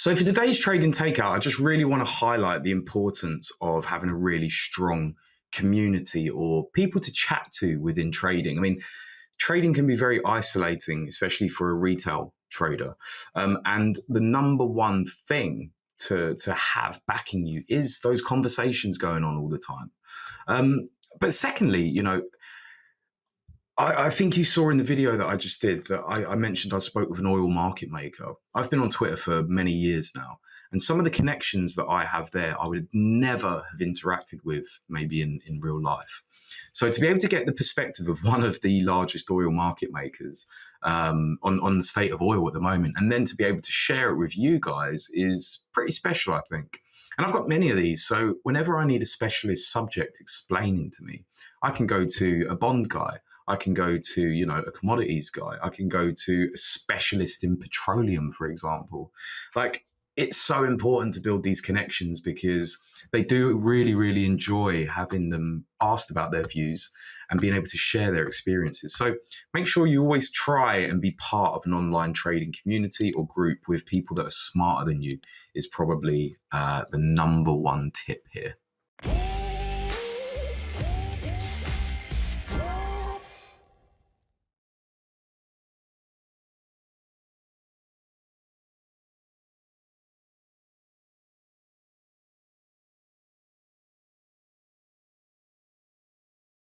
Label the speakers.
Speaker 1: So for today's trading takeout, I just really want to highlight the importance of having a really strong community or people to chat to within trading. I mean, trading can be very isolating, especially for a retail trader. And the number one thing to have backing you is those conversations going on all the time. But secondly, I think you saw in the video that I just did that I mentioned I spoke with an oil market maker. I've been on Twitter for many years now, and some of the connections that I have there, I would never have interacted with maybe in real life. So to be able to get the perspective of one of the largest oil market makers on the state of oil at the moment, and then to be able to share it with you guys is pretty special, I think. And I've got many of these. So whenever I need a specialist subject explaining to me, I can go to a bond guy. I can go to, a commodities guy. I can go to a specialist in petroleum, for example. Like, it's so important to build these connections because they do really, really enjoy having them asked about their views and being able to share their experiences. So make sure you always try and be part of an online trading community or group with people that are smarter than you is probably the number one tip here.